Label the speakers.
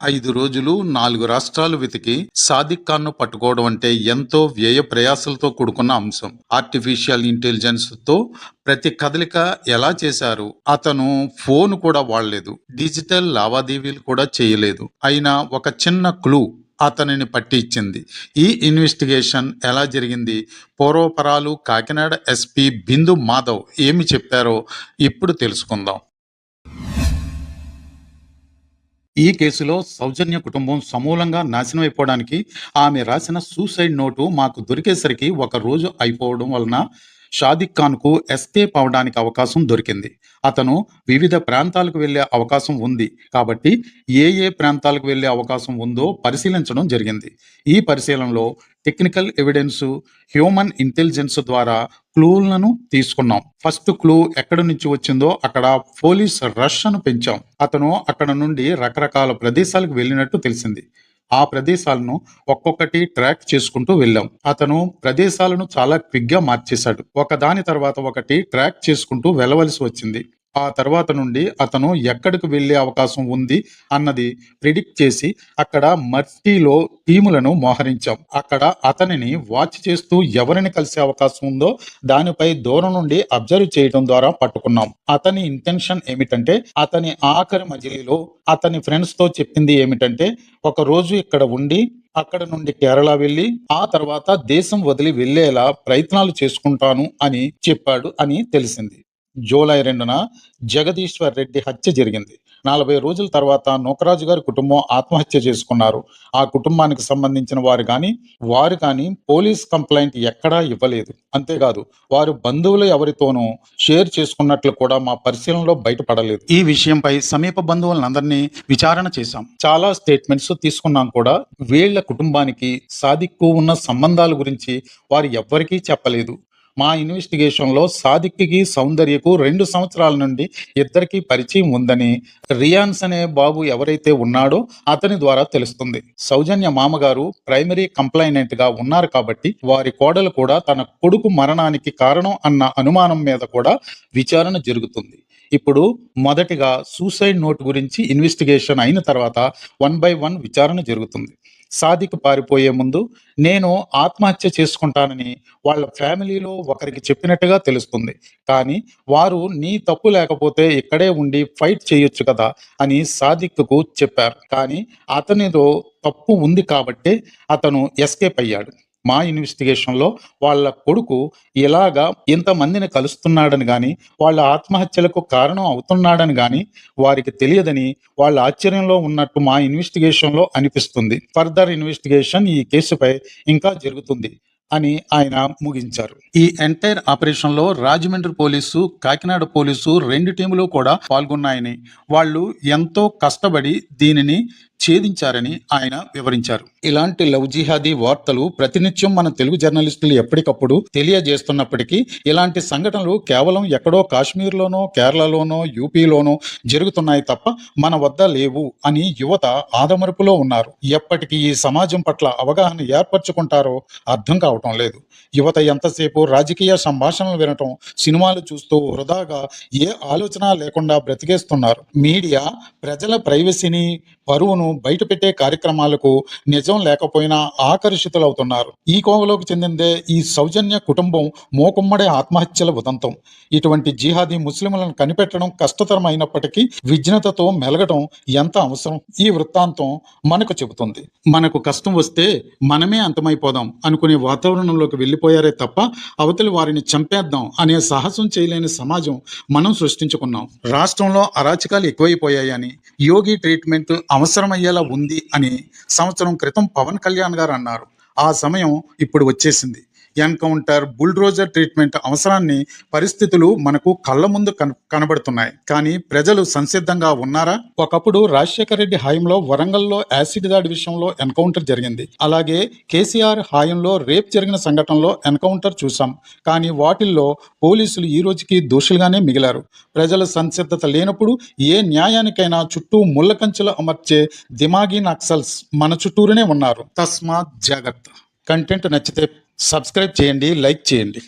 Speaker 1: 5 రోజులు 4 రాష్ట్రాలు వెతికి సాదిక్ ఖాన్‌ను పట్టుకోవడం అంటే ఎంతో వ్యయ ప్రయాసలతో కూడుకున్న అంశం. ఆర్టిఫిషియల్ ఇంటెలిజెన్స్‌తో ప్రతి కదలిక ఎలా చేశారు? అతను ఫోన్ కూడా వాడలేదు. డిజిటల్ లావాదేవీలు కూడా చేయలేదు. అయినా ఒక చిన్న క్లూ అతనిని పట్టి ఇచ్చింది. ఈ ఇన్వెస్టిగేషన్ ఎలా జరిగింది? పూర్వపరాలు కాకినాడ ఎస్పీ బిందు మాధవ్ ఏమి చెప్పారో ఇప్పుడు తెలుసుకుందాం. ఈ కేసులో సౌజన్య కుటుంబం సమూలంగా నాశనమైపోవడానికి ఆమె రాసిన సూసైడ్ నోటు మాకు దొరికేసరికి ఒక రోజు అయిపోవడం వలన షాదిక్ ఖాన్కు ఎస్కేప్ అవడానికి అవకాశం దొరికింది. అతను వివిధ ప్రాంతాలకు వెళ్ళే అవకాశం ఉంది కాబట్టి ఏ ప్రాంతాలకు వెళ్ళే అవకాశం ఉందో పరిశీలించడం జరిగింది. ఈ పరిశీలనలో టెక్నికల్ ఎవిడెన్స్, హ్యూమన్ ఇంటెలిజెన్స్ ద్వారా క్లూలను తీసుకున్నాం. ఫస్ట్ క్లూ ఎక్కడి నుంచి వచ్చిందో అక్కడ పోలీస్ రష్ను పెంచాం. అతను అక్కడ నుండి రకరకాల ప్రదేశాలకు వెళ్ళినట్టు తెలిసింది. ఆ ప్రదేశాలను ఒక్కొక్కటి ట్రాక్ చేసుకుంటూ వెళ్ళాం. అతను ప్రదేశాలను చాలా క్విక్గా మార్చేశాడు. ఒకదాని తర్వాత ఒకటి ట్రాక్ చేసుకుంటూ వెళ్ళవలసి వచ్చింది. ఆ తర్వాత నుండి అతను ఎక్కడికి వెళ్ళే అవకాశం ఉంది అన్నది ప్రిడిక్ట్ చేసి అక్కడ మర్టీలో టీములను మోహరించాం. అక్కడ అతనిని వాచ్ చేస్తూ ఎవరిని కలిసే అవకాశం ఉందో దానిపై దూరం నుండి అబ్జర్వ్ చేయడం ద్వారా పట్టుకున్నాం. అతని ఇంటెన్షన్ ఏమిటంటే అతని ఆఖరి మజిలీలో అతని ఫ్రెండ్స్ తో చెప్పింది ఏమిటంటే ఒక రోజు ఇక్కడ ఉండి అక్కడ నుండి కేరళ వెళ్ళి ఆ తర్వాత దేశం వదిలి వెళ్లేలా ప్రయత్నాలు చేసుకుంటాను అని చెప్పాడు అని తెలిసింది. జూలై 2న జగదీశ్వర్ రెడ్డి హత్య జరిగింది. 40 రోజుల తర్వాత నూకరాజు గారి కుటుంబం ఆత్మహత్య చేసుకున్నారు. ఆ కుటుంబానికి సంబంధించిన వారు కానీ పోలీస్ కంప్లైంట్ ఎక్కడా ఇవ్వలేదు. అంతేకాదు వారు బంధువులు ఎవరితోనూ షేర్ చేసుకున్నట్లు కూడా మా పరిశీలనలో బయటపడలేదు. ఈ విషయంపై సమీప బంధువులందరినీ విచారణ చేశాం. చాలా స్టేట్మెంట్స్ తీసుకున్నాం కూడా. వీళ్ల కుటుంబానికి సాదిక్కు ఉన్న సంబంధాల గురించి వారు ఎవ్వరికీ చెప్పలేదు. మా ఇన్వెస్టిగేషన్లో సాదిక్కి సౌందర్యకు 2 సంవత్సరాల నుండి ఇద్దరికి పరిచయం ఉందని రియాన్స్ అనే బాబు ఎవరైతే ఉన్నాడో అతని ద్వారా తెలుస్తుంది. సౌజన్య మామగారు ప్రైమరీ కంప్లైనెంట్ గా ఉన్నారు కాబట్టి వారి కోడలు కూడా తన కొడుకు మరణానికి కారణం అన్న అనుమానం మీద కూడా విచారణ జరుగుతుంది. ఇప్పుడు మొదటిగా సూసైడ్ నోట్ గురించి ఇన్వెస్టిగేషన్ అయిన తర్వాత 1 by 1 విచారణ జరుగుతుంది. సాదిక్ పారిపోయే ముందు నేను ఆత్మహత్య చేసుకుంటానని వాళ్ళ ఫ్యామిలీలో ఒకరికి చెప్పినట్టుగా తెలుస్తుంది. కానీ వారు నీ తప్పు లేకపోతే ఇక్కడే ఉండి ఫైట్ చేయొచ్చు కదా అని సాదిక్కు చెప్పారు. కానీ అతనిలో తప్పు ఉంది కాబట్టే అతను ఎస్కేప్ అయ్యాడు. మా ఇన్వెస్టిగేషన్లో వాళ్ళ కొడుకు ఇలాగా ఇంతమందిని కలుస్తున్నాడని కానీ వాళ్ళ ఆత్మహత్యలకు కారణం అవుతున్నాడని కానీ వారికి తెలియదని వాళ్ళ ఆశ్చర్యంలో ఉన్నట్టు మా ఇన్వెస్టిగేషన్లో అనిపిస్తుంది. ఫర్దర్ ఇన్వెస్టిగేషన్ ఈ కేసుపై ఇంకా జరుగుతుంది అని ఆయన ముగించారు. ఈ ఎంటైర్ ఆపరేషన్ లో రాజమండ్రి పోలీసు, కాకినాడ పోలీసు 2 టీములు కూడా పాల్గొన్నాయని, వాళ్ళు ఎంతో కష్టపడి దీనిని ఛేదించారని ఆయన వివరించారు. ఇలాంటి లవ్ జిహాదీ వార్తలు ప్రతినిత్యం మన తెలుగు జర్నలిస్టులు ఎప్పటికప్పుడు తెలియజేస్తున్నప్పటికీ ఇలాంటి సంఘటనలు కేవలం ఎక్కడో కాశ్మీర్లోనో, కేరళలోనో, యూపీలోనో జరుగుతున్నాయి తప్ప మన వద్ద లేవు అని యువత ఆదమరుపులో ఉన్నారు. ఎప్పటికీ ఈ సమాజం పట్ల అవగాహన ఏర్పరచుకుంటారో అర్థం కావటం లేదు. యువత ఎంతసేపు రాజకీయ సంభాషణలు వినటం, సినిమాలు చూస్తూ వృధాగా ఏ ఆలోచన లేకుండా బ్రతికేస్తున్నారు. మీడియా ప్రజల ప్రైవసీని, పరువును బయటపెట్టే కార్యక్రమాలకు నిజం లేకపోయినా ఆకర్షితులవుతున్నారు. ఈ కోవలోకి చెందిందే ఈ సౌజన్య కుటుంబం మోకుమ్మడి ఆత్మహత్యల ఉదంతం. ఇటువంటి జిహాదీ ముస్లింలను కనిపెట్టడం కష్టతరమైనప్పటికీ విజ్ఞతతో మెలగడం ఎంత అవసరం ఈ వృత్తాంతం మనకు చెబుతుంది. మనకు కష్టం వస్తే మనమే అంతమైపోదాం అనుకునే వాతావరణంలోకి వెళ్ళిపోయారే తప్ప అవతలి వారిని చంపేద్దాం అనే సాహసం చేయలేని సమాజం మనం సృష్టించుకున్నాం. రాష్ట్రంలో అరాచకాలు ఎక్కువైపోయాయని, యోగి ట్రీట్మెంట్ అవసరమయ్యేలా ఉంది అని సంవత్సరం క్రితం పవన్ కళ్యాణ్ గారు అన్నారు. ఆ సమయం ఇప్పుడు వచ్చేసింది. ఎన్కౌంటర్, బుల్డ్రోజర్ ట్రీట్మెంట్ అవసరాన్ని పరిస్థితులు మనకు కళ్ళ ముందు కనబడుతున్నాయి. కానీ ప్రజలు సంసిద్ధంగా ఉన్నారా? ఒకప్పుడు రాజశేఖర రెడ్డి హాయంలో వరంగల్లో యాసిడ్ దాడి విషయంలో ఎన్కౌంటర్ జరిగింది. అలాగే కేసీఆర్ హాయంలో రేప్ జరిగిన సంఘటనలో ఎన్కౌంటర్ చూసాం. కానీ వాటిల్లో పోలీసులు ఈ రోజుకి దోషులుగానే మిగిలారు. ప్రజల సంసిద్ధత లేనప్పుడు ఏ న్యాయానికైనా చుట్టూ ముళ్ళ కంచెలు అమర్చే దిమాగీ నక్సల్స్ మన చుట్టూరునే ఉన్నారు. తస్మాత్ జాగ్రత్త. కంటెంట్ నచ్చితే సబ్స్క్రైబ్ చేయండి, లైక్ చేయండి.